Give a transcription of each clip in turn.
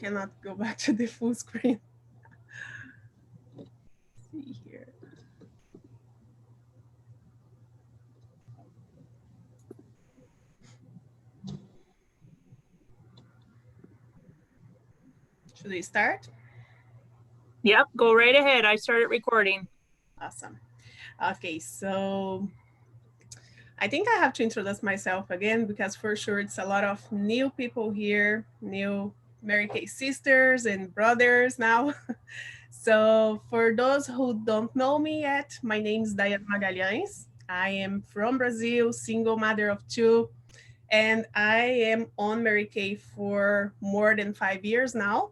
cannot go back to the full screen. Let's see here. Should we start? Yep, go right ahead. I started recording. Awesome. Okay, so I think I have to introduce myself again because for sure it's a lot of new people here, new Mary Kay sisters and brothers now. So for those who don't know me yet, my name is Dayane Magalhães. I am from Brazil, single mother of two, and I am on Mary Kay for more than 5 years now.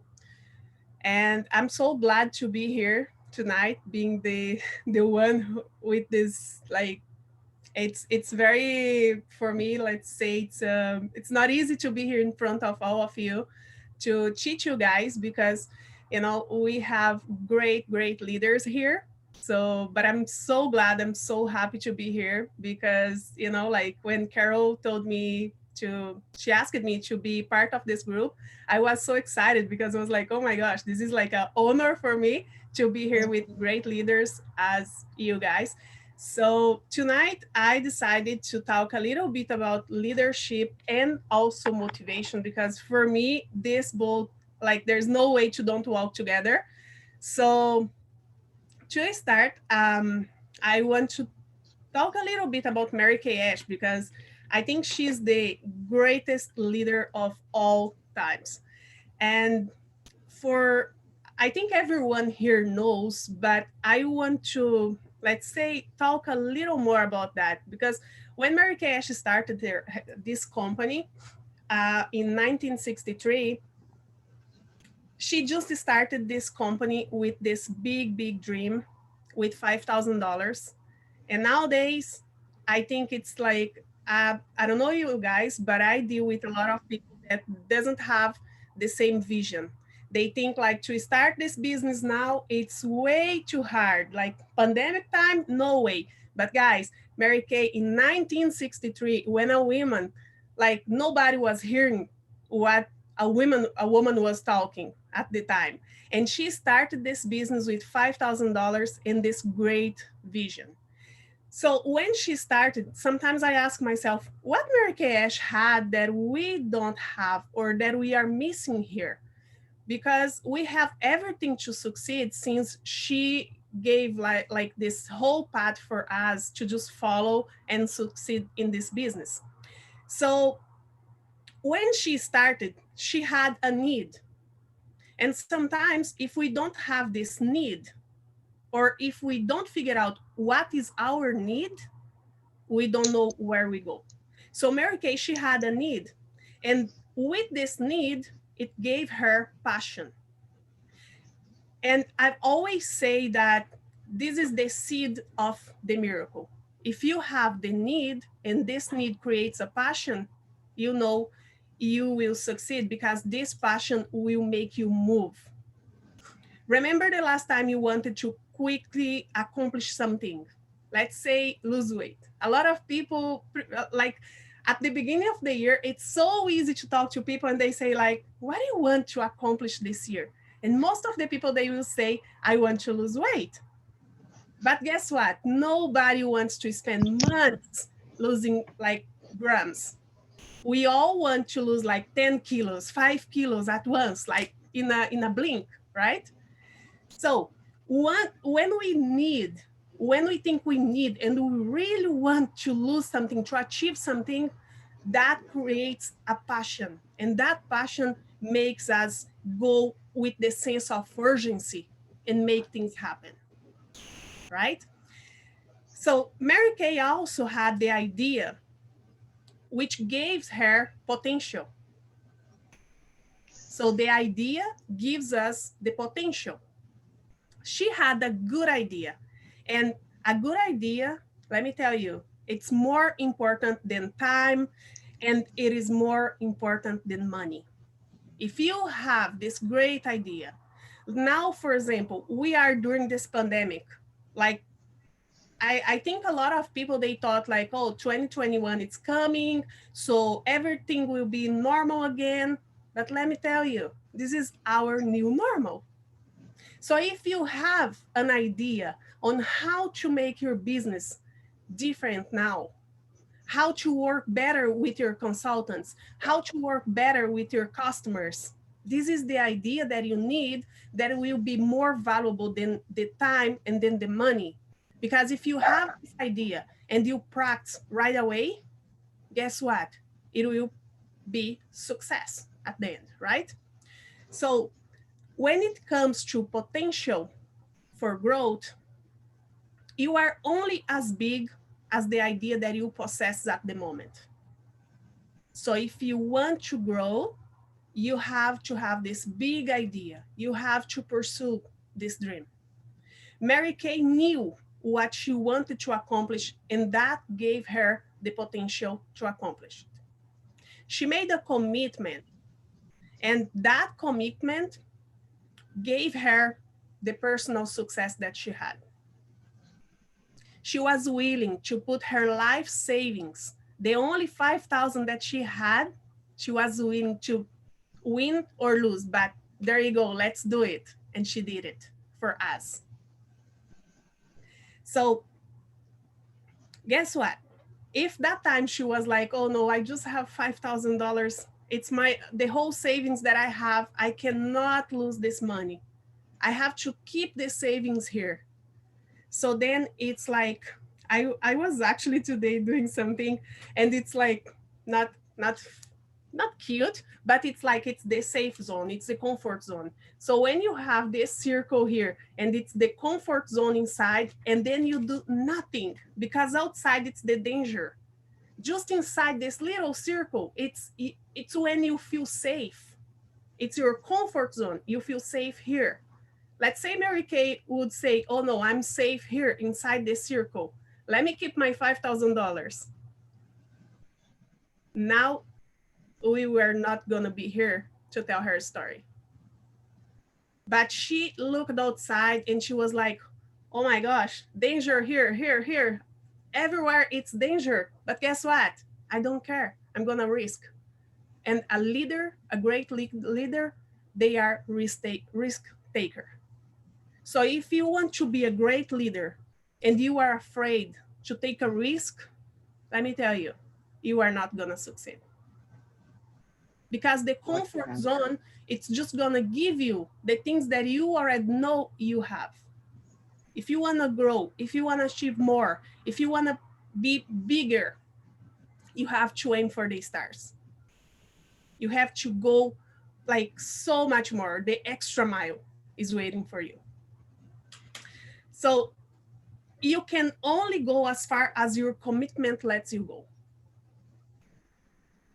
And I'm so glad to be here tonight, being the the one with this like it's very for me. Let's say it's not easy to be here in front of all of you to teach you guys because we have great leaders here. So but I'm so glad, I'm so happy to be here because like when Carol told me to she asked me to be part of this group, I was so excited because I was like, oh my gosh, this is like an honor for me to be here with great leaders as you guys. So tonight I decided to talk a little bit about leadership and also motivation because for me this both, like, there's no way to don't walk together. So to start, I want to talk a little bit about Mary Kay Ash because I think she's the greatest leader of all times. And for I think everyone here knows, but I want to, let's say, talk a little more about that because when Mary Kay Ash started this company in 1963, she just started this company with this big dream with $5,000. And nowadays, I think it's like, I don't know you guys, but I deal with a lot of people that doesn't have the same vision. They think like to start this business now, it's way too hard. Like pandemic time, no way. But guys, Mary Kay in 1963, when a woman, like nobody was hearing what a woman was talking at the time. And she started this business with $5,000 in this great vision. So when she started, sometimes I ask myself, what Mary Kay Ash had that we don't have or that we are missing here? Because we have everything to succeed since she gave like this whole path for us to just follow and succeed in this business. So when she started, she had a need. And sometimes if we don't have this need, or if we don't figure out what is our need, we don't know where we go. So Mary Kay, she had a need. And with this need, it gave her passion. And I always say that this is the seed of the miracle. If you have the need and this need creates a passion, you know you will succeed because this passion will make you move. Remember the last time you wanted to quickly accomplish something? Let's say lose weight. A lot of people like at the beginning of the year, it's so easy to talk to people and they say like, what do you want to accomplish this year? And most of the people, they will say, I want to lose weight. But guess what? Nobody wants to spend months losing like grams. We all want to lose like 10 kilos, 5 kilos at once, like in a blink, right? So when we think we need and we really want to lose something, to achieve something, that creates a passion. And that passion makes us go with the sense of urgency and make things happen, right? So Mary Kay also had the idea, which gave her potential. So the idea gives us the potential. She had a good idea. And a good idea, let me tell you, it's more important than time and it is more important than money. If you have this great idea, now, for example, we are during this pandemic, like I think a lot of people, they thought like, oh, 2021, it's coming, so everything will be normal again. But let me tell you, this is our new normal. So if you have an idea on how to make your business different now, how to work better with your consultants, how to work better with your customers, this is the idea that you need that will be more valuable than the time and then the money. Because if you have this idea and you practice right away, guess what? It will be success at the end, right? So when it comes to potential for growth, you are only as big as the idea that you possess at the moment. So if you want to grow, you have to have this big idea. You have to pursue this dream. Mary Kay knew what she wanted to accomplish, and that gave her the potential to accomplish it. She made a commitment, and that commitment gave her the personal success that she had. She was willing to put her life savings, the only 5,000 that she had, she was willing to win or lose, but there you go, let's do it. And she did it for us. So guess what? If that time she was like, oh no, I just have $5,000, it's the whole savings that I have, I cannot lose this money. I have to keep the savings here. So then it's like, I was actually today doing something, and it's like not not not cute, but it's like it's the safe zone, it's the comfort zone. So when you have this circle here and it's the comfort zone inside, and then you do nothing because outside it's the danger. Just inside this little circle, it's when you feel safe. It's your comfort zone. You feel safe here. Let's say Mary Kay would say, oh no, I'm safe here inside this circle. Let me keep my $5,000. Now we were not going to be here to tell her story. But she looked outside and she was like, oh my gosh, danger here, here, here. Everywhere it's danger. But guess what? I don't care. I'm going to risk. And a leader, a great leader, they are risk taker. So if you want to be a great leader and you are afraid to take a risk, let me tell you, you are not going to succeed. Because the comfort zone, it's just going to give you the things that you already know you have. If you want to grow, if you want to achieve more, if you want to be bigger, you have to aim for the stars. You have to go like so much more. The extra mile is waiting for you. So you can only go as far as your commitment lets you go.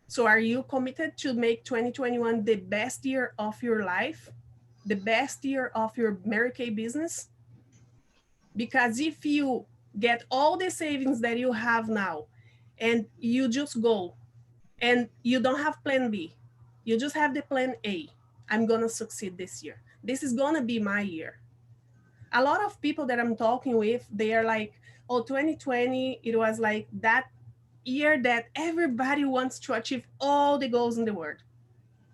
So are you committed to make 2021 the best year of your life? The best year of your Mary Kay business? Because if you get all the savings that you have now and you just go and you don't have plan B, you just have the plan A, I'm going to succeed this year. This is going to be my year. A lot of people that I'm talking with, they are like, oh, 2020, it was like that year that everybody wants to achieve all the goals in the world.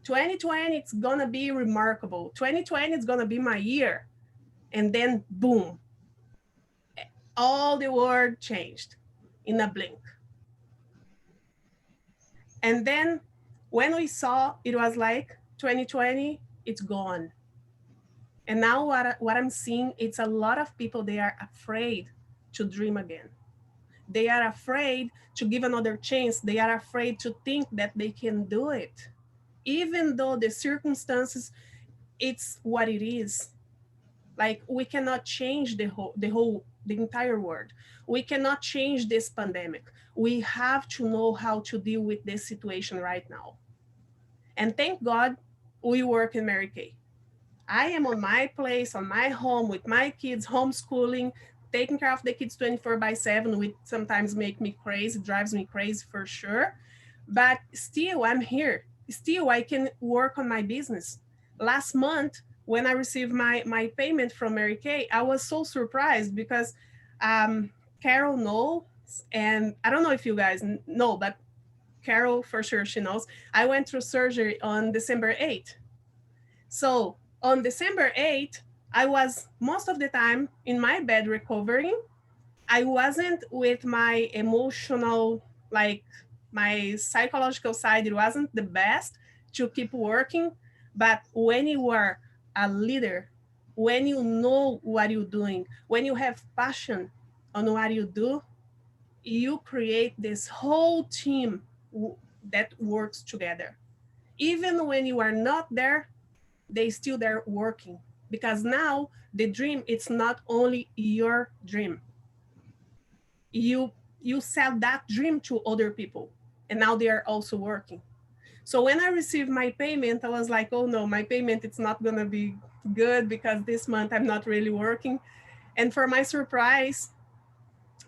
2020, it's going to be remarkable. 2020 is going to be my year. And then boom, all the world changed in a blink. And then when we saw, it was like 2020, it's gone. And now what I'm seeing, it's a lot of people, they are afraid to dream again. They are afraid to give another chance. They are afraid to think that they can do it. Even though the circumstances, it's what it is. Like we cannot change the entire world. We cannot change this pandemic. We have to know how to deal with this situation right now. And thank God we work in Mary Kay. I am on my place, on my home with my kids, homeschooling, taking care of the kids 24/7, which sometimes make me crazy, drives me crazy for sure. But still, I'm here. Still, I can work on my business. Last month, when I received my payment from Mary Kay, I was so surprised because Carol knows, and I don't know if you guys know, but Carol, for sure, she knows. I went through surgery on December 8th. So on December 8th, I was most of the time in my bed recovering. I wasn't with my emotional, like my psychological side, it wasn't the best to keep working. But when you are a leader, when you know what you're doing, when you have passion on what you do, you create this whole team that works together. Even when you are not there, they still there working, because now the dream, it's not only your dream. You sell that dream to other people, and now they are also working. So when I received my payment, I was like, oh no, my payment, it's not gonna be good because this month I'm not really working. And for my surprise,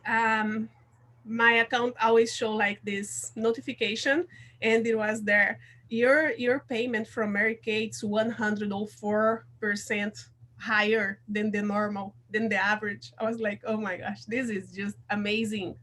um, my account always show like this notification, and it was there, your payment from Mary Kate's 104% higher than the normal, than the average. I was like, oh my gosh, this is just amazing,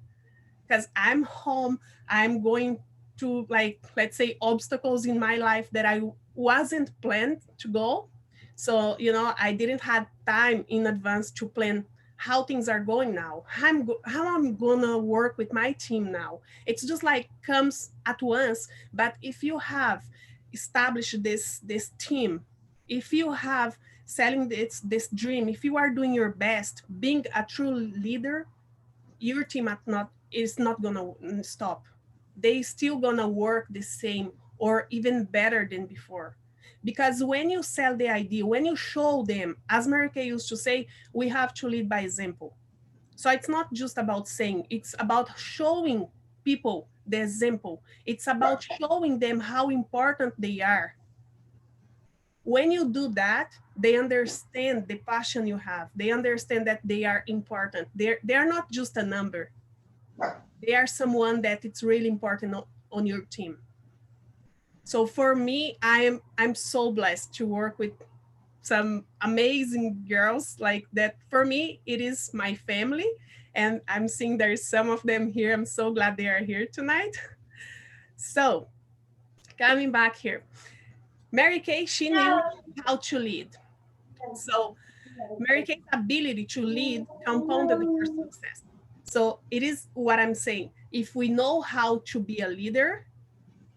because I'm home, I'm going to, like, let's say, obstacles in my life that I wasn't planned to go. So, I didn't have time in advance to plan how things are going now, how I'm gonna work with my team now. It's just like comes at once. But if you have established this team, if you have selling this dream, if you are doing your best, being a true leader, your team at not is not gonna stop. They still gonna work the same or even better than before. Because when you sell the idea, when you show them, as Mary Kay used to say, we have to lead by example. So it's not just about saying, it's about showing people the example. It's about showing them how important they are. When you do that, they understand the passion you have. They understand that they are important. They're not just a number. They are someone that it's really important on your team. So for me, I'm so blessed to work with some amazing girls like that. For me, it is my family, and I'm seeing there's some of them here. I'm so glad they are here tonight. So coming back here, Mary Kay, she knew how to lead. So Mary Kay's ability to lead compounded her success. So it is what I'm saying. If we know how to be a leader,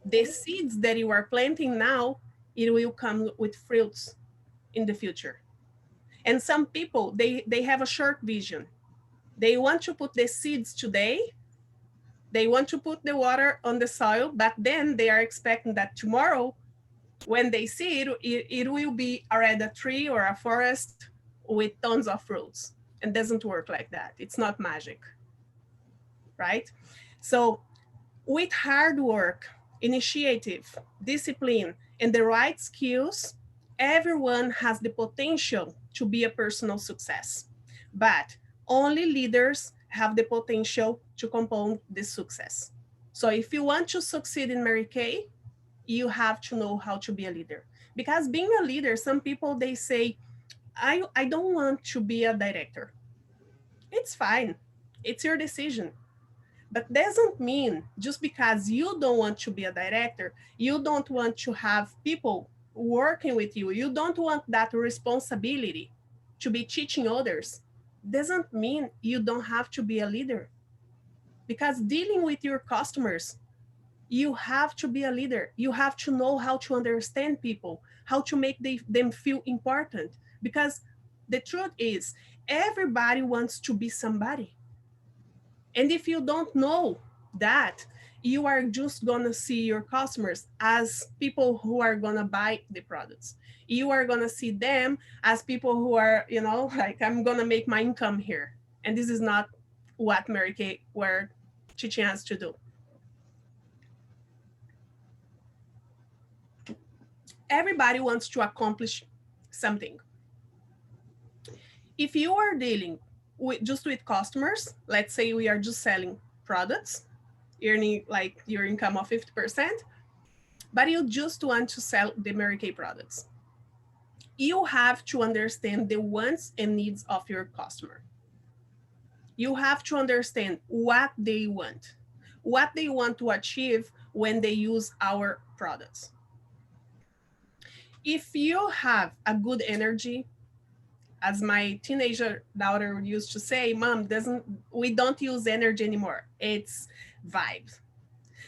the seeds that you are planting now, it will come with fruits in the future. And some people, they have a short vision. They want to put the seeds today, they want to put the water on the soil, but then they are expecting that tomorrow, when they see it will be already a tree or a forest with tons of fruits. And doesn't work like that. It's not magic, right? So with hard work, initiative, discipline, and the right skills, everyone has the potential to be a personal success. But only leaders have the potential to compound this success. So if you want to succeed in Mary Kay, you have to know how to be a leader. Because being a leader, some people, they say, I don't want to be a director. It's fine. It's your decision. But doesn't mean just because you don't want to be a director, you don't want to have people working with you. You don't want that responsibility to be teaching others. Doesn't mean you don't have to be a leader. Because dealing with your customers, you have to be a leader. You have to know how to understand people, how to make them feel important. Because the truth is, everybody wants to be somebody. And if you don't know that, you are just gonna see your customers as people who are gonna buy the products. You are gonna see them as people who are, like, I'm gonna make my income here. And this is not what Mary Kay were teaching us to do. Everybody wants to accomplish something. If you are dealing with customers, let's say we are just selling products, earning like your income of 50%, but you just want to sell the Mary Kay products. You have to understand the wants and needs of your customer. You have to understand what they want to achieve when they use our products. If you have a good energy, as my teenager daughter used to say, Mom, doesn't we don't use energy anymore. It's vibe.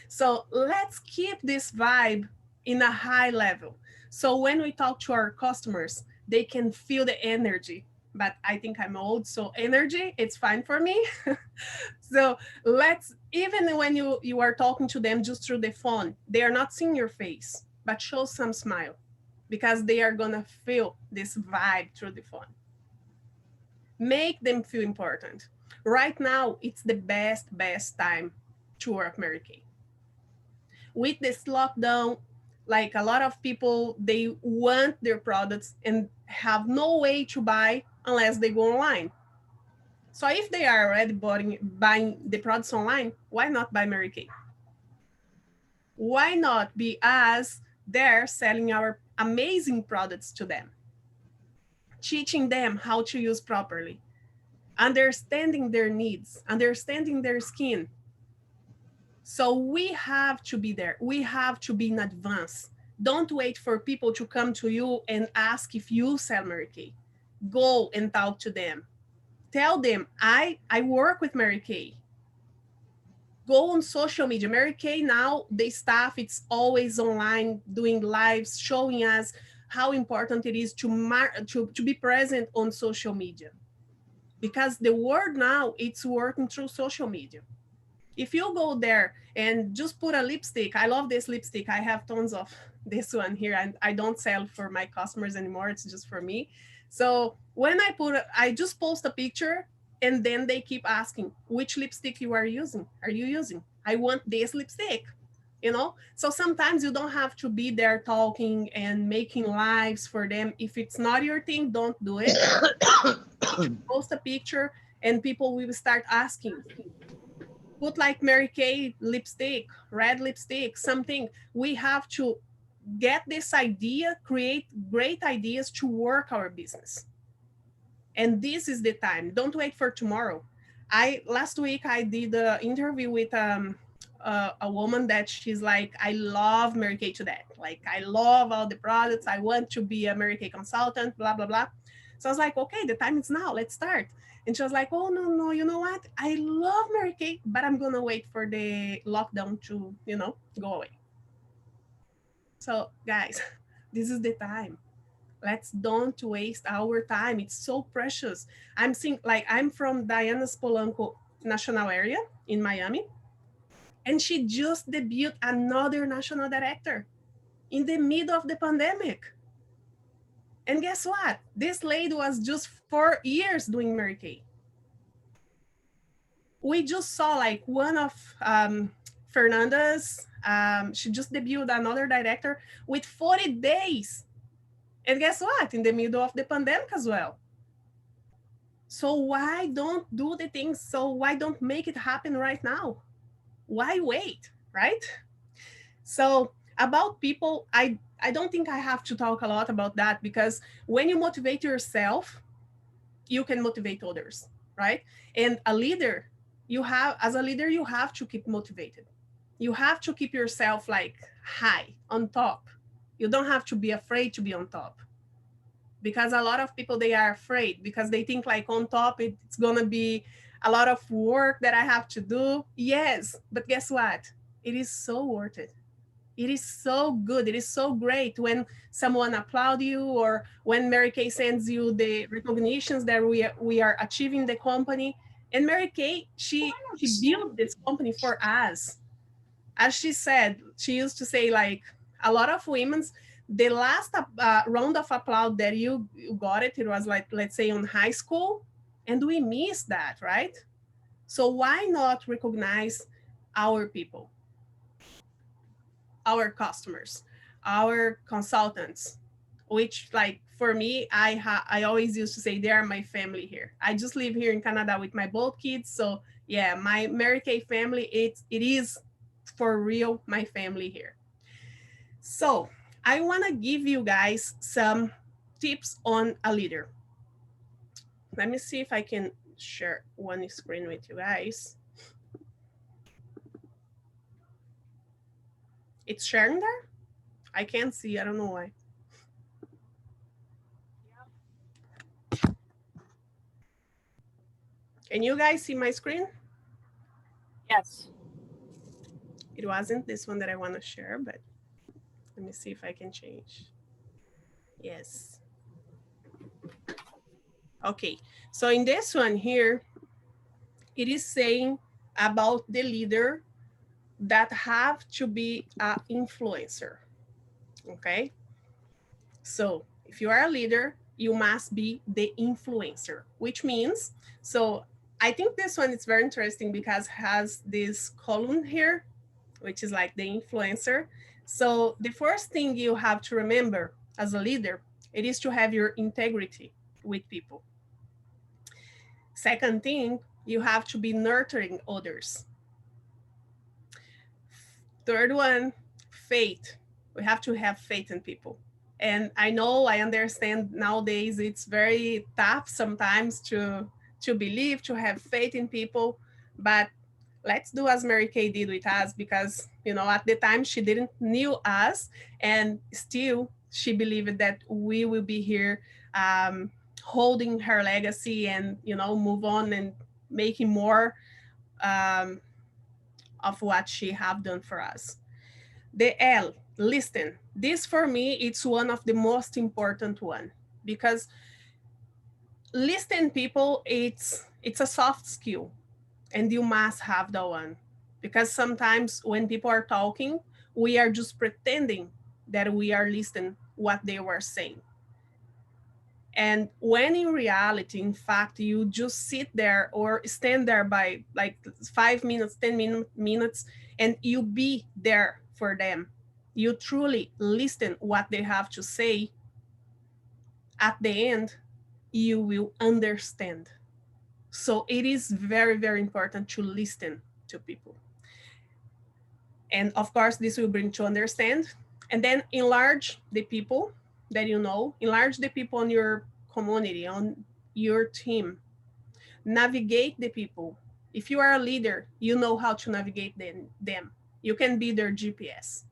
So let's keep this vibe in a high level. So when we talk to our customers, they can feel the energy. But I think I'm old, so energy, it's fine for me. So let's, even when you are talking to them just through the phone, they are not seeing your face, but show some smile because they are gonna feel this vibe through the phone. Make them feel important. Right now, it's the best time to work Mary Kay. With this lockdown, like a lot of people, they want their products and have no way to buy unless they go online. So if they are already buying the products online, why not buy Mary Kay? Why not be us there selling our amazing products to them, teaching them how to use properly, understanding their needs, understanding their skin. So we have to be there. We have to be in advance. Don't wait for people to come to you and ask if you sell Mary Kay. Go and talk to them. Tell them, I work with Mary Kay. Go on social media. Mary Kay now, the staff, it's always online doing lives, showing us how important it is to be present on social media. Because the world now, it's working through social media. If you go there and just put a lipstick, I love this lipstick. I have tons of this one here, and I don't sell for my customers anymore. It's just for me. So when I just post a picture, and then they keep asking which lipstick you are using. Are you using? I want this lipstick. So sometimes you don't have to be there talking and making lives for them. If it's not your thing, don't do it. Post a picture, and people will start asking. Put like Mary Kay lipstick, red lipstick, something. We have to get this idea, create great ideas to work our business. And this is the time. Don't wait for tomorrow. I last week I did an interview with a woman that she's like, I love Mary Kay to death. Like I love all the products. I want to be a Mary Kay consultant, blah, blah, blah. So I was like, okay, the time is now. Let's start. And she was like, oh, no, no, you know what? I love Mary Kay, but I'm going to wait for the lockdown to, go away. So, guys, this is the time. Let's don't waste our time. It's so precious. I'm seeing, like, I'm from Diana's Polanco national area in Miami, and she just debuted another national director in the middle of the pandemic. And guess what? This lady was just 4 years doing Mary Kay. We just saw like one of Fernanda's, she just debuted another director with 40 days. And guess what? In the middle of the pandemic as well. So why don't do the things? So why don't make it happen right now? Why wait, right? So about people, I don't think I have to talk a lot about that, because when you motivate yourself, you can motivate others, right? And a leader, as a leader, you have to keep motivated. You have to keep yourself like high, on top. You don't have to be afraid to be on top, because a lot of people, they are afraid because they think like on top, it's gonna be a lot of work that I have to do. Yes, but guess what? It is so worth it. It is so good. It is so great when someone applaud you, or when Mary Kay sends you the recognitions that we are achieving the company. And Mary Kay, she built this company for us. As she said, she used to say like, a lot of women's, the last round of applause that you got it was like, let's say on high school, and we miss that, right? So why not recognize our people, our customers, our consultants, which like for me, I always used to say they are my family here. I just live here in Canada with my both kids. So yeah, my Mary Kay family, it is for real my family here. So I want to give you guys some tips on a leader. Let me see if I can share one screen with you guys. It's sharing there? I can't see. I don't know why. Can you guys see my screen? Yes. It wasn't this one that I want to share, but let me see if I can change. Yes. Okay. So in this one here, it is saying about the leader that have to be an influencer. Okay. So if you are a leader, you must be the influencer, which means, so I think this one is very interesting because it has this column here, which is like the influencer. So the first thing you have to remember as a leader, it is to have your integrity with people. Second thing, you have to be nurturing others. Third one, faith. We have to have faith in people. And I know, I understand nowadays it's very tough sometimes to believe, to have faith in people, but let's do as Mary Kay did with us, because at the time she didn't knew us, and still she believed that we will be here, holding her legacy and move on and making more, um, of what she have done for us. The L, listen. This for me, it's one of the most important one, because listen people, it's a soft skill, and you must have that one, because sometimes when people are talking, we are just pretending that we are listening what they were saying. And when in reality, in fact, you just sit there or stand there by like 5 minutes, 10 minutes, and you be there for them. You truly listen what they have to say. At the end, you will understand. So it is very, very important to listen to people. And of course, this will bring to understand. And then enlarge the people that you know, enlarge the people on your community, on your team. Navigate the people. If you are a leader, you know how to navigate them. You can be their GPS.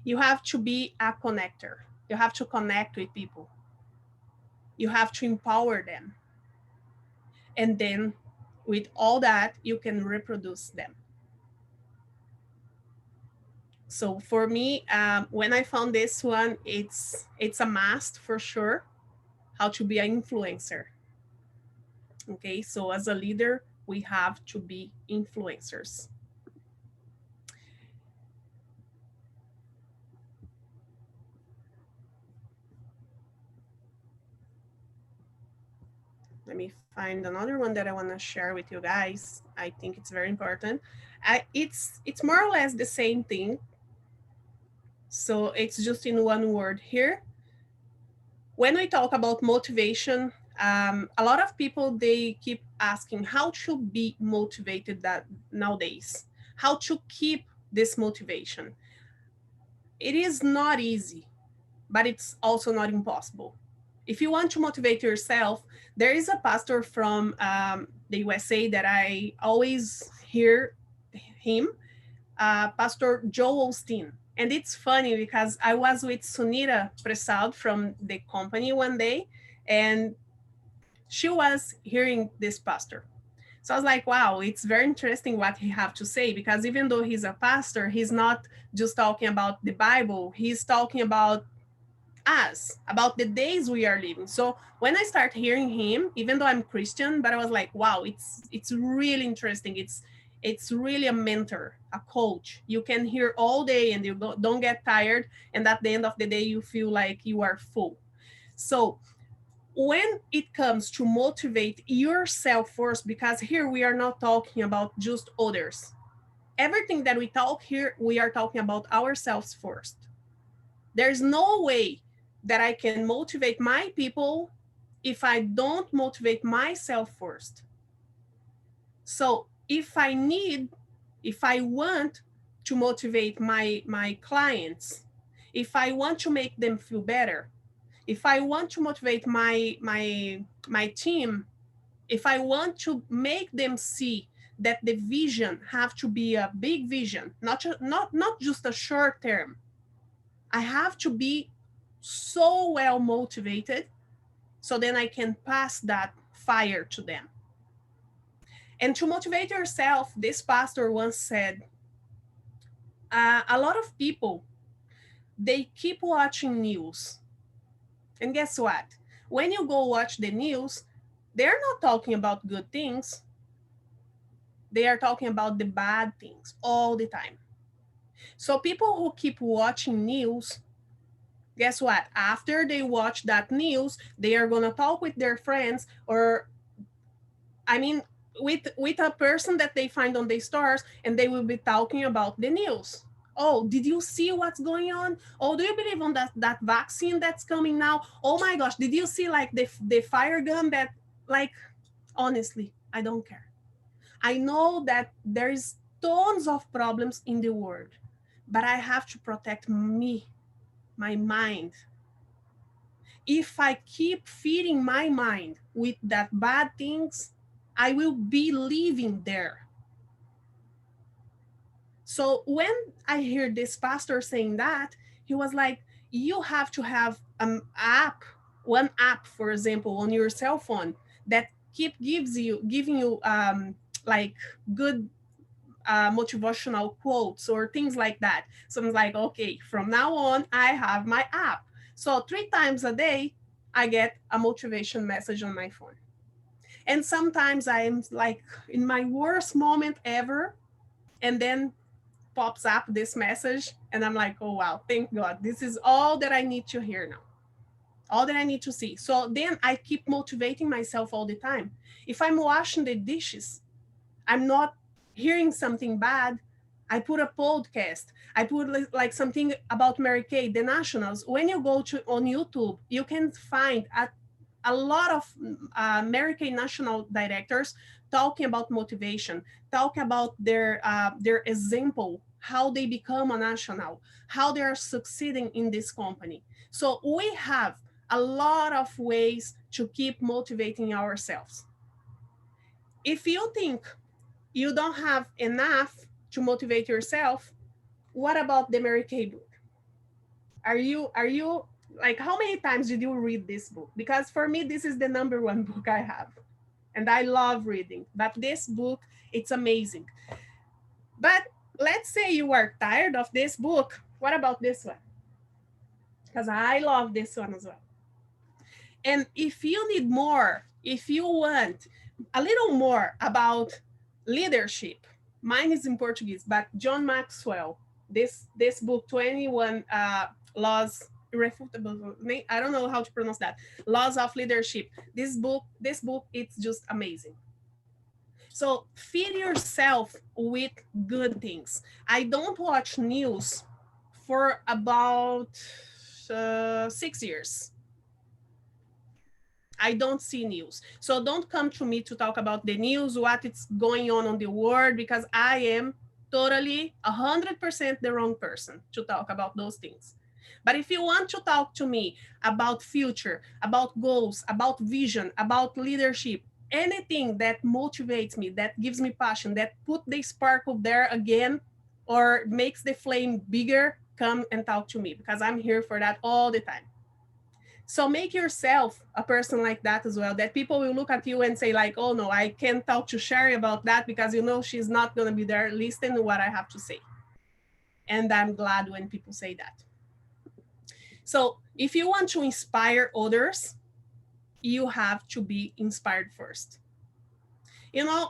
You have to be a connector. You have to connect with people. You have to empower them. And then with all that, you can reproduce them. So for me, when I found this one, it's a must for sure. How to be an influencer. Okay, so as a leader, we have to be influencers. Let me find another one that I want to share with you guys. I think it's very important. It's more or less the same thing. So it's just in one word here. When we talk about motivation, a lot of people, they keep asking how to be motivated that nowadays, how to keep this motivation. It is not easy, but it's also not impossible. If you want to motivate yourself, there is a pastor from the USA that I always hear him, Pastor Joel Osteen. And it's funny because I was with Sunita Prasad from the company one day, and she was hearing this pastor. So I was like, wow, it's very interesting what he have to say, because even though he's a pastor, he's not just talking about the Bible, he's talking about us, about the days we are living. So when I start hearing him, even though I'm Christian, but I was like, wow, it's really interesting. It's really a mentor, a coach. You can hear all day and you don't get tired. And at the end of the day, you feel like you are full. So when it comes to motivate yourself first, because here we are not talking about just others. Everything that we talk here, we are talking about ourselves first. There's no way that I can motivate my people if I don't motivate myself first. So if I want to motivate my clients, if I want to make them feel better, if I want to motivate my team, if I want to make them see that the vision have to be a big vision, not just a short term. I have to be so well motivated so then I can pass that fire to them. And to motivate yourself, this pastor once said, a lot of people, they keep watching news. And guess what? When you go watch the news, they're not talking about good things. They are talking about the bad things all the time. So people who keep watching news, guess what? After they watch that news, they are going to talk with their friends, or I mean, with a person that they find on the stores, and they will be talking about the news. Oh, did you see what's going on? Oh, do you believe on that vaccine that's coming now? Oh my gosh, did you see like the fire gun that, like, honestly, I don't care. I know that there is tons of problems in the world, but I have to protect me, my mind. If I keep feeding my mind with that bad things, I will be living there. So when I hear this pastor saying that, he was like, you have to have an app, one app, for example, on your cell phone that keep giving you like good motivational quotes or things like that. So I'm like, okay, from now on, I have my app. So 3 times a day, I get a motivation message on my phone. And sometimes I'm like in my worst moment ever, and then pops up this message, and I'm like, oh wow, thank God. This is all that I need to hear now. All that I need to see. So then I keep motivating myself all the time. If I'm washing the dishes, I'm not hearing something bad. I put a podcast. I put like something about Mary Kay, the Nationals. When you go to on YouTube, you can find a lot of Mary Kay national directors talking about motivation, talking about their example, how they become a national, how they are succeeding in this company. So we have a lot of ways to keep motivating ourselves. If you think you don't have enough to motivate yourself, what about the Mary Kay book? Are you like, how many times did you read this book? Because for me, this is the number one book I have. And I love reading. But this book, it's amazing. But let's say you are tired of this book. What about this one? Because I love this one as well. And if you need more, if you want a little more about leadership, mine is in Portuguese, but John Maxwell, this book, 21 laws, irrefutable, I don't know how to pronounce that, laws of leadership. This book, it's just amazing. So feed yourself with good things. I don't watch news for about 6 years. I don't see news. So don't come to me to talk about the news, what is going on the world, because I am totally 100% the wrong person to talk about those things. But if you want to talk to me about future, about goals, about vision, about leadership, anything that motivates me, that gives me passion, that put the sparkle there again, or makes the flame bigger, come and talk to me, because I'm here for that all the time. So make yourself a person like that as well, that people will look at you and say like, oh no, I can't talk to Sherry about that because she's not going to be there listening to what I have to say. And I'm glad when people say that. So if you want to inspire others, you have to be inspired first.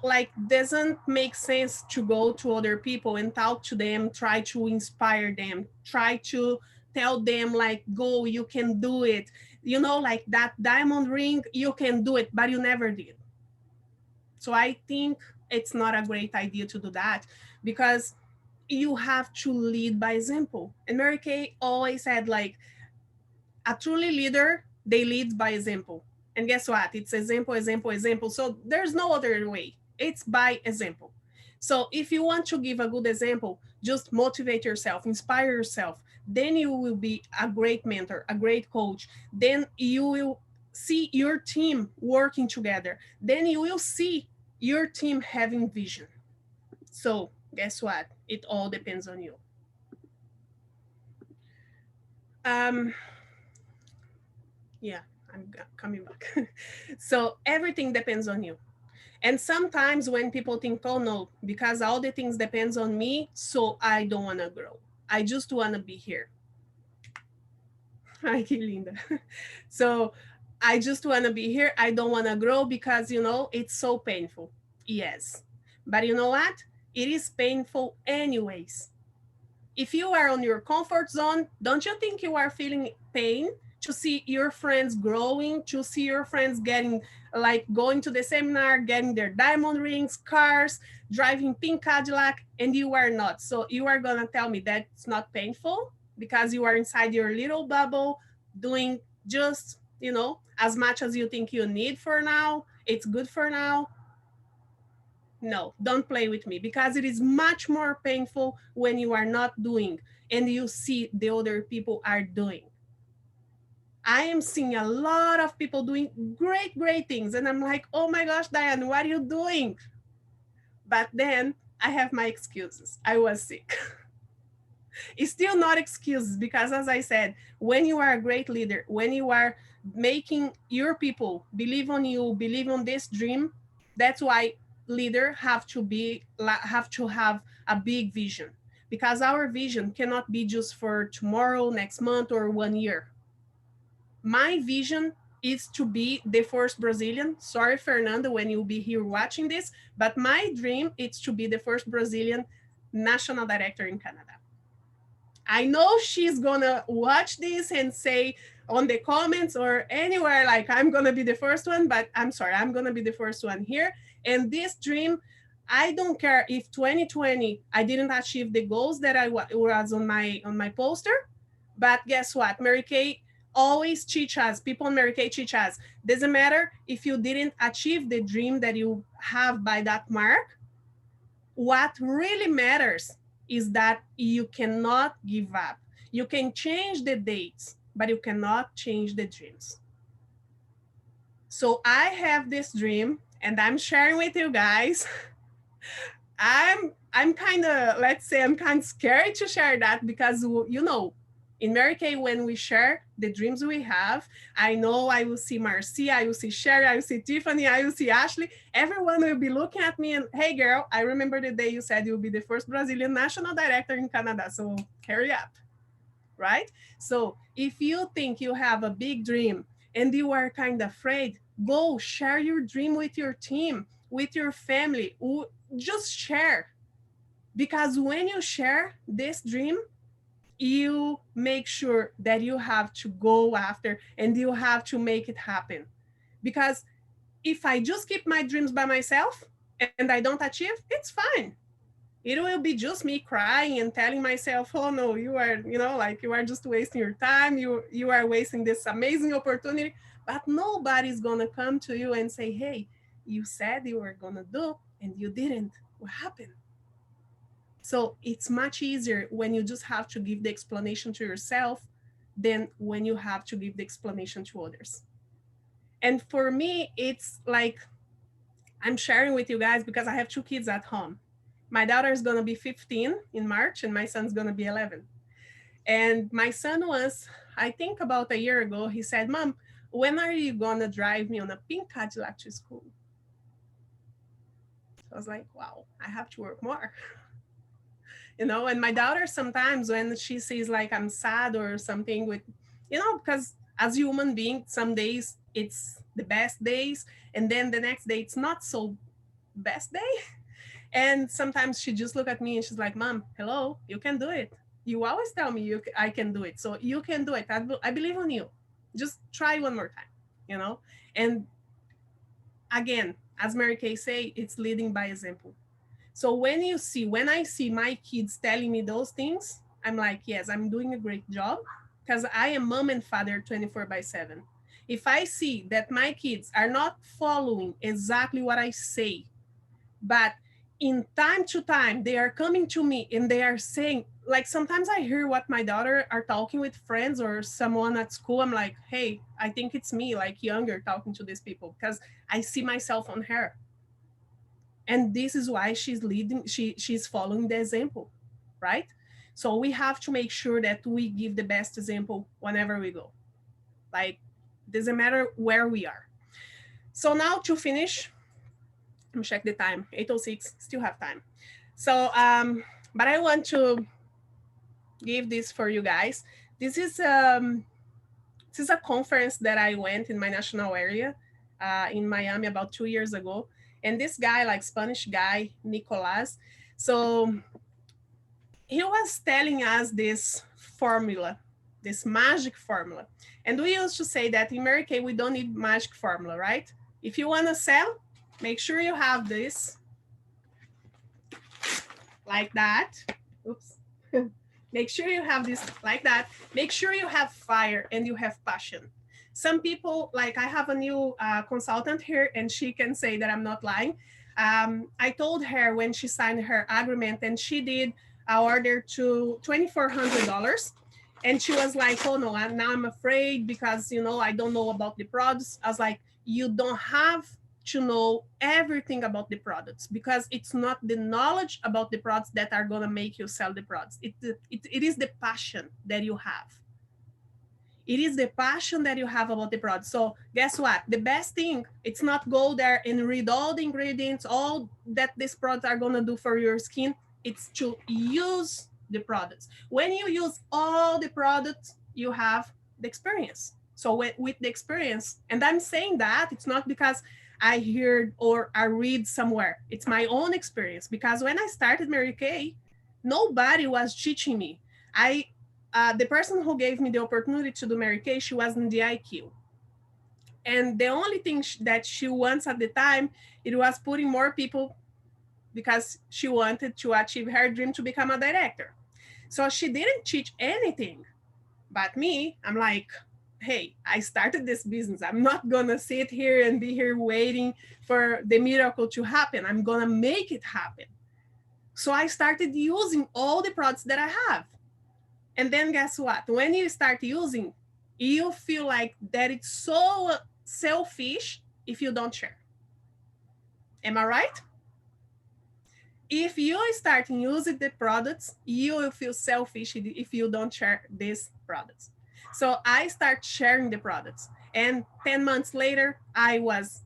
Like, doesn't make sense to go to other people and talk to them, try to inspire them, try to tell them like, go, you can do it. Like that diamond ring, you can do it, but you never did. So I think it's not a great idea to do that, because you have to lead by example. And Mary Kay always said like, a truly leader, they lead by example. And guess what? It's example, example, example. So there's no other way. It's by example. So if you want to give a good example, just motivate yourself, inspire yourself. Then you will be a great mentor, a great coach. Then you will see your team working together. Then you will see your team having vision. So guess what? It all depends on you. Um, yeah, coming back. So everything depends on you. And sometimes when people think, oh no, because all the things depends on me, so I don't want to grow. I just want to be here. Hi, Linda. So I just want to be here. I don't want to grow because, it's so painful. Yes. But you know what? It is painful anyways. If you are on your comfort zone, don't you think you are feeling pain to see your friends growing, to see your friends getting, like, going to the seminar, getting their diamond rings, cars, driving pink Cadillac, and you are not? So you are going to tell me that it's not painful because you are inside your little bubble doing just, as much as you think you need for now. It's good for now. No, don't play with me because it is much more painful when you are not doing and you see the other people are doing. I am seeing a lot of people doing great, great things. And I'm like, oh my gosh, Dayane, what are you doing? But then I have my excuses. I was sick. It's still not excuses because, as I said, when you are a great leader, when you are making your people believe on you, believe on this dream, that's why leader have to have a big vision, because our vision cannot be just for tomorrow, next month, or 1 year. My vision is to be the first Brazilian. Sorry, Fernando, when you'll be here watching this, but my dream is to be the first Brazilian national director in Canada. I know she's gonna watch this and say on the comments or anywhere, like, I'm gonna be the first one, but I'm sorry, I'm gonna be the first one here. And this dream, I don't care if 2020 I didn't achieve the goals that I was on my poster, but guess what? Mary Kay always teach us, people on Mary Kay teach us, doesn't matter if you didn't achieve the dream that you have by that mark. What really matters is that you cannot give up. You can change the dates, but you cannot change the dreams. So I have this dream and I'm sharing with you guys. I'm kind of, let's say, I'm kind of scared to share that because, in Mary Kay, when we share the dreams we have, I know I will see Marcia, I will see Sherry, I will see Tiffany, I will see Ashley. Everyone will be looking at me and, hey girl, I remember the day you said you'll be the first Brazilian national director in Canada. So hurry up, right? So if you think you have a big dream and you are kind of afraid, go share your dream with your team, with your family. Just share, because when you share this dream, you make sure that you have to go after and you have to make it happen. Because if I just keep my dreams by myself and I don't achieve, it's fine. It will be just me crying and telling myself, oh no, you are, like, you are just wasting your time, you are wasting this amazing opportunity. But nobody's gonna come to you and say, hey, you said you were gonna do and you didn't. What happened? So it's much easier when you just have to give the explanation to yourself than when you have to give the explanation to others. And for me, it's like, I'm sharing with you guys because I have two kids at home. My daughter is going to be 15 in March and my son's going to be 11. And my son was, I think about a year ago, he said, Mom, when are you going to drive me on a pink Cadillac to school? So I was like, wow, I have to work more. And my daughter, sometimes when she sees like I'm sad or something, with, because as human being, some days it's the best days and then the next day it's not so best day. And sometimes she just look at me and she's like, Mom, hello, you can do it. You always tell me I can do it, so you can do it. I believe on you. Just try one more time, you know and again, as Mary Kay say, it's leading by example. So when I see my kids telling me those things, I'm like, yes, I'm doing a great job, because I am mom and father 24/7. If I see that my kids are not following exactly what I say, but in time to time they are coming to me and they are saying, like, sometimes I hear what my daughter are talking with friends or someone at school. I'm like, hey, I think it's me, like, younger, talking to these people, because I see myself on her. And this is why she's leading, she's following the example, right? So we have to make sure that we give the best example whenever we go. Like, doesn't matter where we are. So now to finish, let me check the time. 8:06, still have time. So but I want to give this for you guys. This is this is a conference that I went in my national area in Miami about 2 years ago. And this guy, like Spanish guy, Nicolas, so he was telling us this formula, this magic formula. And we used to say that in Mary Kay, we don't need magic formula, right? If you want to sell, make sure you have this like that. Oops. Make sure you have this like that. Make sure you have fire and you have passion. Some people, like I have a new consultant here, and she can say that I'm not lying. I told her when she signed her agreement, and she did order to $2,400. And she was like, oh no, now I'm afraid because, you know, I don't know about the products. I was like, you don't have to know everything about the products, because it's not the knowledge about the products that are going to make you sell the products. It is the passion that you have. It is the passion that you have about the product. So guess what? The best thing, it's not go there and read all the ingredients, all that these products are going to do for your skin. It's to use the products. When you use all the products, you have the experience. So with the experience, and I'm saying that it's not because I heard or I read somewhere. It's my own experience, because when I started Mary Kay, nobody was teaching me. The person who gave me the opportunity to do Mary Kay, she was in the IQ. And the only thing that she wants at the time, it was putting more people, because she wanted to achieve her dream to become a director. So she didn't teach anything. But me, I'm like, hey, I started this business. I'm not going to sit here and be here waiting for the miracle to happen. I'm going to make it happen. So I started using all the products that I have. And then guess what? When you start using, you feel like that it's so selfish if you don't share. Am I right? If you start using the products, you will feel selfish if you don't share these products. So I start sharing the products. And 10 months later, I was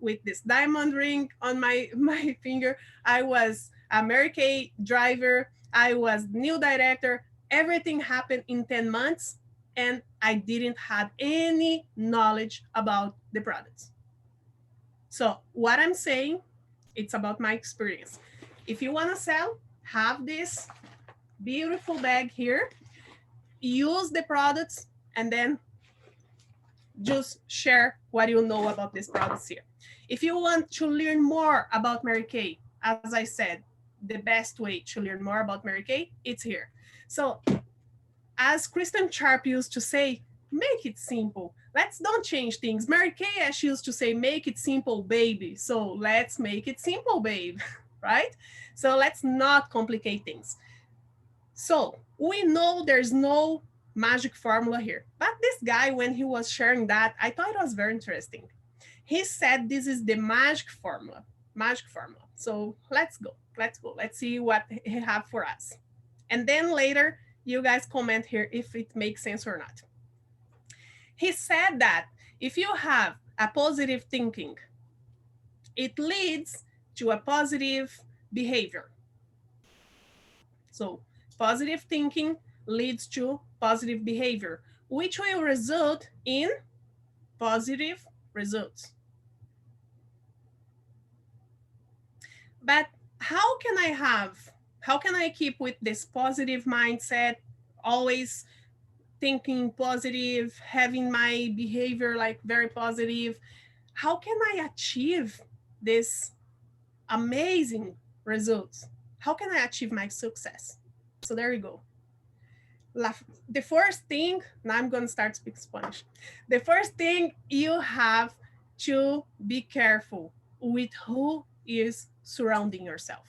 with this diamond ring on my finger. I was a Mary Kay driver. I was new director. Everything happened in 10 months. And I didn't have any knowledge about the products. So what I'm saying, it's about my experience. If you want to sell, have this beautiful bag here, use the products, and then just share what you know about these products here. If you want to learn more about Mary Kay, as I said, the best way to learn more about Mary Kay, it's here. So as Kristen Sharp used to say, make it simple. Let's don't change things. Mary Kay as she used to say, make it simple, baby. So let's make it simple, babe, right? So let's not complicate things. So we know there's no magic formula here. But this guy, when he was sharing that, I thought it was very interesting. He said this is the magic formula. Magic formula. So let's go. Let's go. Let's see what he have for us. And then later, you guys comment here if it makes sense or not. He said that if you have a positive thinking, it leads to a positive behavior. So positive thinking leads to positive behavior, which will result in positive results. But how can I keep with this positive mindset, always thinking positive, having my behavior like very positive? How can I achieve this amazing results? How can I achieve my success? So there you go. The first thing, now I'm going to start speaking Spanish. The first thing, you have to be careful with who is surrounding yourself.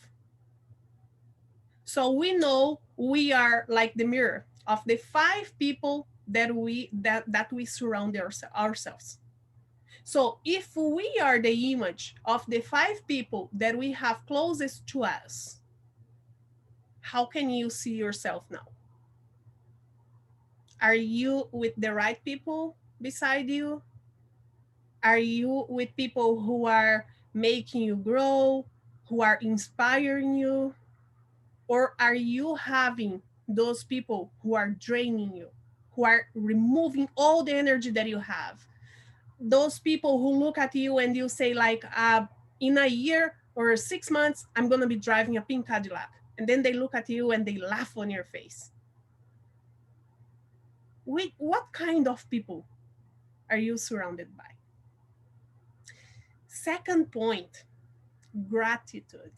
So we know we are like the mirror of the 5 people that we surround ourselves. So if we are the image of the five people that we have closest to us, how can you see yourself now? Are you with the right people beside you? Are you with people who are making you grow, who are inspiring you? Or are you having those people who are draining you, who are removing all the energy that you have? Those people who look at you and you say, like, in a year or 6 months, I'm going to be driving a pink Cadillac. And then they look at you and they laugh on your face. What kind of people are you surrounded by? Second point, gratitude.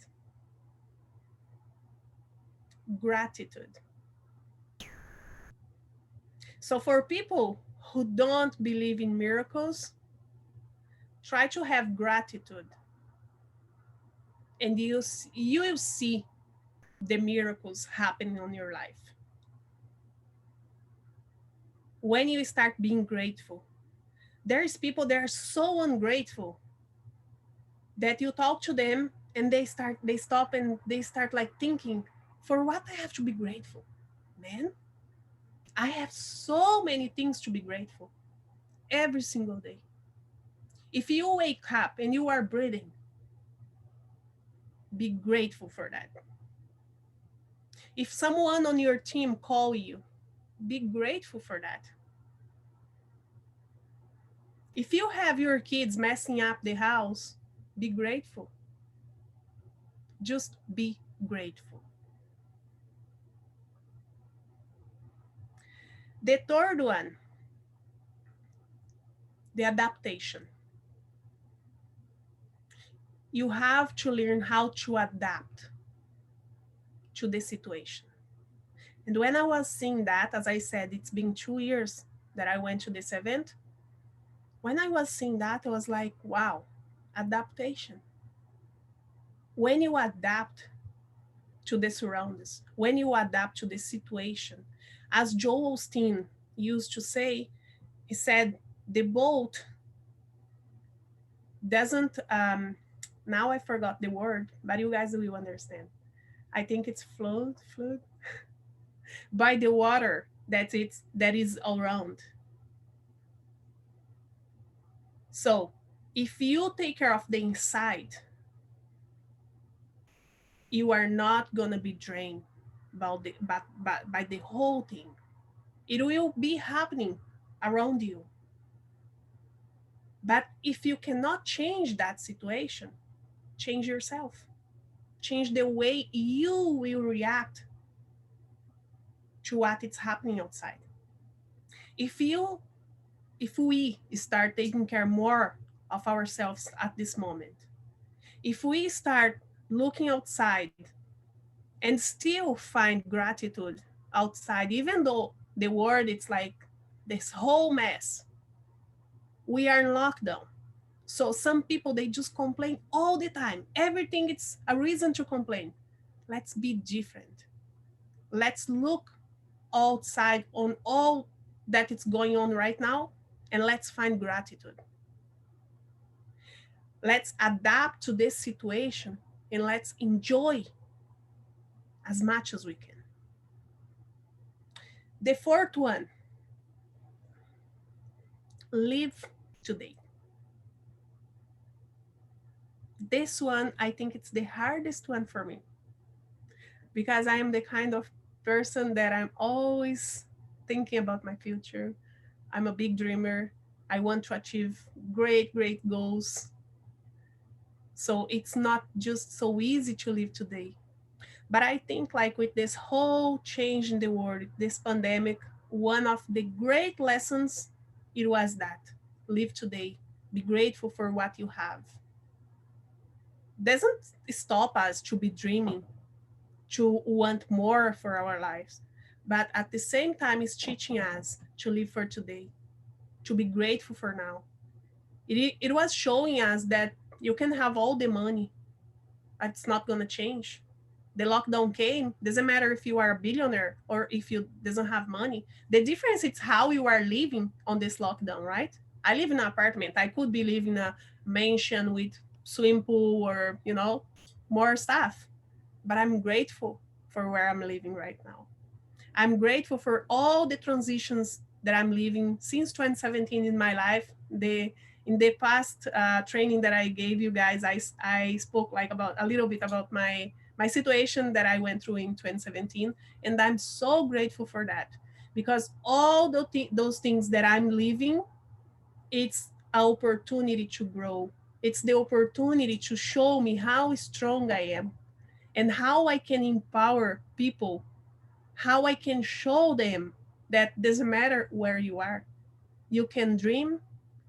Gratitude. So, for people who don't believe in miracles, try to have gratitude, and you will see the miracles happening on your life. When you start being grateful, there's people that are so ungrateful that you talk to them and they stop and they start like thinking, for what I have to be grateful? Man, I have so many things to be grateful every single day. If you wake up and you are breathing, be grateful for that. If someone on your team call you, be grateful for that. If you have your kids messing up the house, be grateful. Just be grateful. The third one, the adaptation. You have to learn how to adapt to the situation. And when I was seeing that, as I said, it's been 2 years that I went to this event. When I was seeing that, I was like, wow, adaptation. When you adapt to the surroundings, when you adapt to the situation, as Joel Osteen used to say, he said, the boat doesn't, now I forgot the word, but you guys will understand. I think it's float by the water that is around. So if you take care of the inside, you are not gonna be drained by the whole thing. It will be happening around you. But if you cannot change that situation, change yourself. Change the way you will react to what is happening outside. If you if we start taking care more of ourselves at this moment, if we start looking outside and still find gratitude outside, even though the world it's like this whole mess, we are in lockdown. So some people they just complain all the time. Everything it's a reason to complain. Let's be different. Let's look outside on all that is going on right now and let's find gratitude. Let's adapt to this situation and let's enjoy as much as we can. The fourth one, live today. This one, I think it's the hardest one for me because I am the kind of person that I'm always thinking about my future. I'm a big dreamer. I want to achieve great goals. So it's not just so easy to live today. But I think like with this whole change in the world, this pandemic, one of the great lessons it was that live today, be grateful for what you have. Doesn't stop us to be dreaming, to want more for our lives, but at the same time is teaching us to live for today, to be grateful for now. It was showing us that you can have all the money, but it's not going to change. The lockdown came, doesn't matter if you are a billionaire or if you doesn't have money. The difference is how you are living on this lockdown, right? I live in an apartment. I could be living in a mansion with swim pool or, more stuff. But I'm grateful for where I'm living right now. I'm grateful for all the transitions that I'm living since 2017 in my life. In the past training that I gave you guys, I spoke like about a little bit about my situation that I went through in 2017, and I'm so grateful for that because all those things that I'm living, it's an opportunity to grow. It's the opportunity to show me how strong I am and how I can empower people, how I can show them that doesn't matter where you are. You can dream,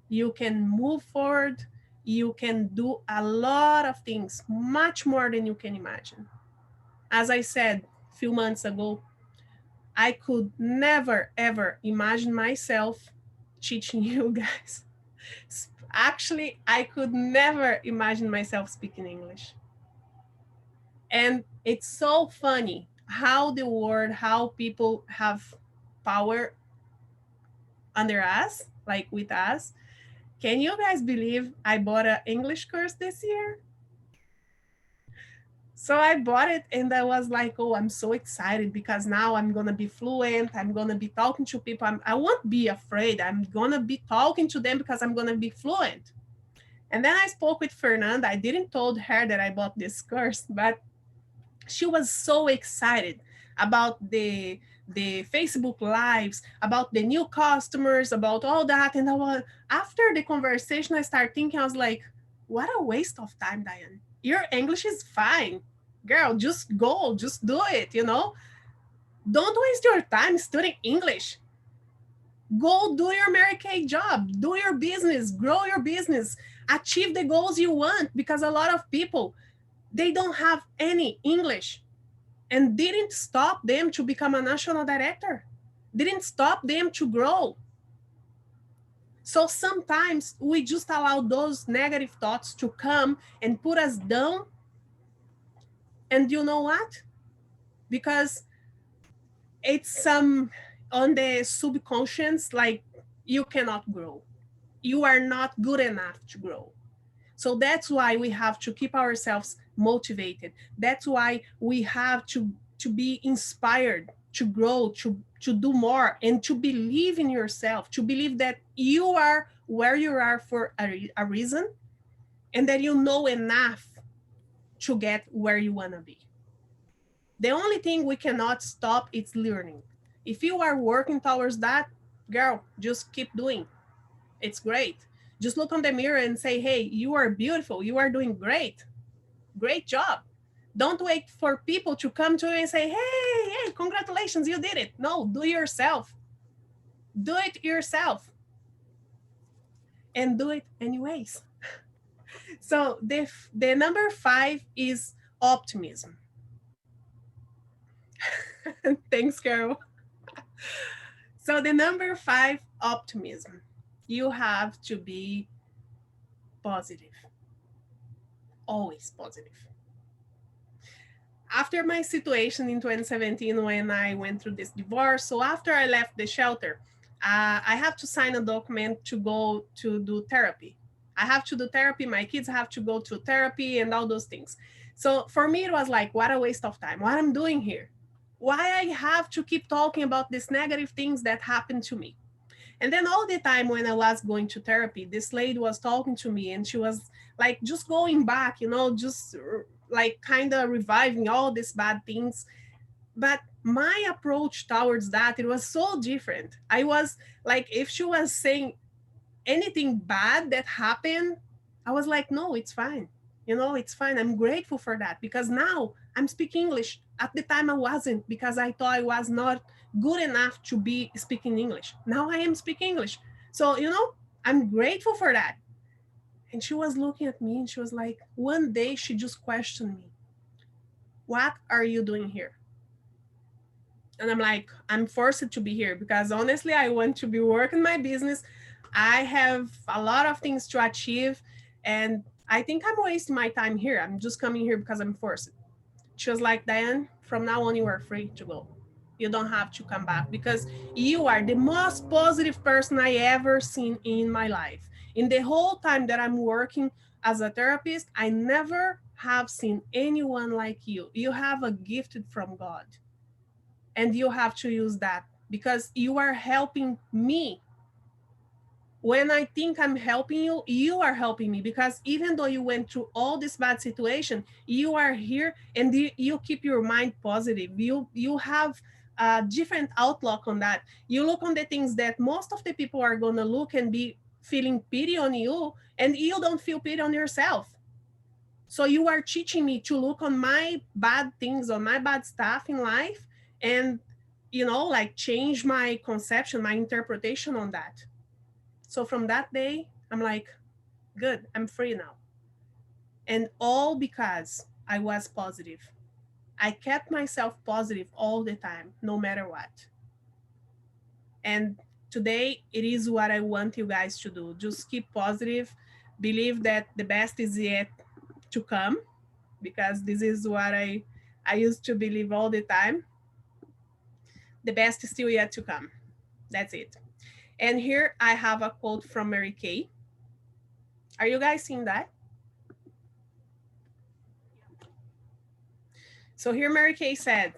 you can move forward, you can do a lot of things, much more than you can imagine. As I said a few months ago, I could never ever imagine myself teaching you guys. Actually, I could never imagine myself speaking English. And it's so funny how the world, how people have power under us, like with us. Can you guys believe I bought an English course this year? So I bought it and I was like, oh, I'm so excited because now I'm going to be fluent. I'm going to be talking to people. I won't be afraid. I'm going to be talking to them because I'm going to be fluent. And then I spoke with Fernanda. I didn't told her that I bought this course, but she was so excited about the Facebook lives, about the new customers, about all that. And after the conversation, I started thinking, I was like, what a waste of time, Dayane. Your English is fine. Girl, just go, just do it, Don't waste your time studying English. Go do your Mary Kay job, do your business, grow your business, achieve the goals you want because a lot of people, they don't have any English and didn't stop them to become a national director, didn't stop them to grow. So sometimes we just allow those negative thoughts to come and put us down. And you know what? Because it's some on the subconscious, like you cannot grow. You are not good enough to grow. So that's why we have to keep ourselves motivated. That's why we have to be inspired to grow, to do more, and to believe in yourself, to believe that you are where you are for a reason and that you know enough to get where you want to be. The only thing we cannot stop is learning. If you are working towards that, girl, just keep doing. It's great. Just look on the mirror and say, hey, you are beautiful. You are doing great. Great job. Don't wait for people to come to you and say, hey, congratulations, you did it. No, do it yourself. Do it yourself and do it anyways. So the number 5 is optimism. Thanks, Carol. So the number 5, optimism. You have to be positive, always positive. After my situation in 2017 when I went through this divorce, so after I left the shelter, I have to sign a document to go to do therapy. I have to do therapy. My kids have to go to therapy and all those things. So for me, it was like, what a waste of time. What I'm doing here? Why I have to keep talking about these negative things that happened to me? And then all the time when I was going to therapy, this lady was talking to me and she was like just going back, just like kind of reviving all these bad things. But my approach towards that, it was so different. I was like, if she was saying anything bad that happened, I was like, no, it's fine. It's fine. I'm grateful for that because now I'm speaking English. At the time, I wasn't because I thought I was not good enough to be speaking English. Now I am speaking English. So, I'm grateful for that. And she was looking at me and she was like, one day she just questioned me, what are you doing here? And I'm like, I'm forced to be here because honestly, I want to be working my business. I have a lot of things to achieve. And I think I'm wasting my time here. I'm just coming here because I'm forced. She was like, Dayane, from now on, you are free to go. You don't have to come back because you are the most positive person I ever seen in my life. In the whole time that I'm working as a therapist, I never have seen anyone like you. You have a gift from God, and you have to use that because you are helping me. When I think I'm helping you, you are helping me because even though you went through all this bad situation, you are here and you keep your mind positive. You have a different outlook on that. You look on the things that most of the people are gonna look and be feeling pity on you, and you don't feel pity on yourself. So you are teaching me to look on my bad things, on my bad stuff in life, and like change my conception, my interpretation on that. So from that day, I'm like, good, I'm free now. And all because I was positive. I kept myself positive all the time, no matter what. And today, it is what I want you guys to do. Just keep positive, believe that the best is yet to come, because this is what I used to believe all the time. The best is still yet to come. That's it. And here I have a quote from Mary Kay. Are you guys seeing that? So here Mary Kay said,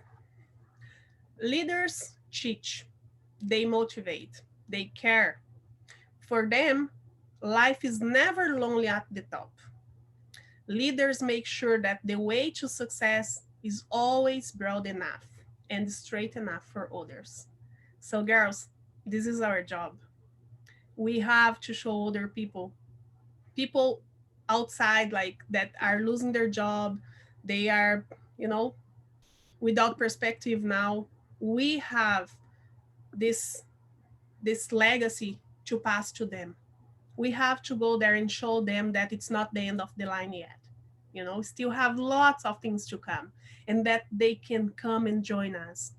leaders teach, they motivate, they care. For them, life is never lonely at the top. Leaders make sure that the way to success is always broad enough and straight enough for others. So, girls, this is our job. We have to show other people outside, like that are losing their job, they are, you know, without perspective now. We have this this legacy to pass to them. We have to go there and show them that it's not the end of the line yet. Still have lots of things to come, and that they can come and join us.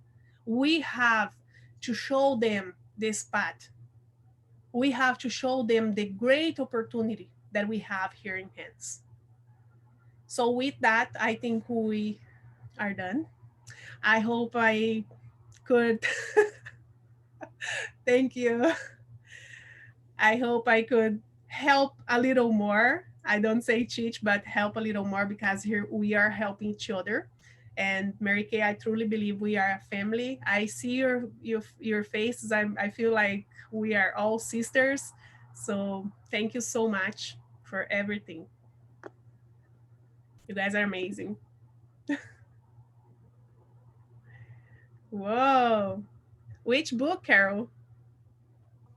We have to show them this path. We have to show them the great opportunity that we have here in hands. So with that, I think we are done. I hope I could thank you. I hope I could help a little more. I don't say teach, but help a little more, because here we are helping each other. And Mary Kay, I truly believe we are a family. I see your faces. I feel like we are all sisters. So thank you so much for everything. You guys are amazing. Whoa. Which book, Carol?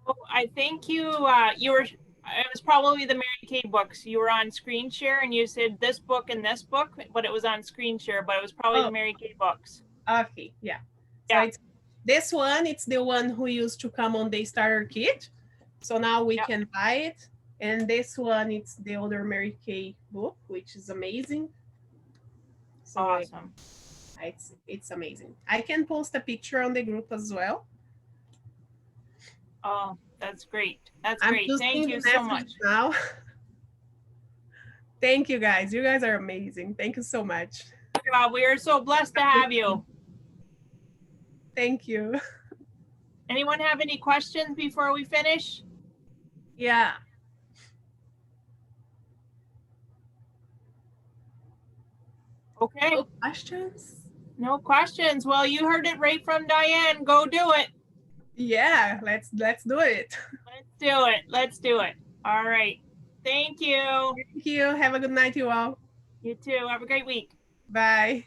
Oh, I think you were. It was probably the Mary Kay books. You were on screen share and you said this book and this book, but it was on screen share. But it was probably Oh, the Mary Kay books. okay. Yeah. So Yeah. it's this one. It's the one who used to come on the starter kit. So now we Yeah. can buy it. And this one, it's the older Mary Kay book, which is amazing. So Awesome. it's amazing. I can post a picture on the group as well. Oh, that's great. That's I'm great. just Thank seeing you the so message much. now. Thank you guys. You guys are amazing. Thank you so much. We are so blessed to have you. Thank you. Anyone have any questions before we finish? Yeah. Okay. No questions? No questions. Well, you heard it right from Dayane. Go do it. Yeah, let's do it. Let's do it. Let's do it. All right. Thank you. Thank you. Have a good night, you all. You too. Have a great week. Bye.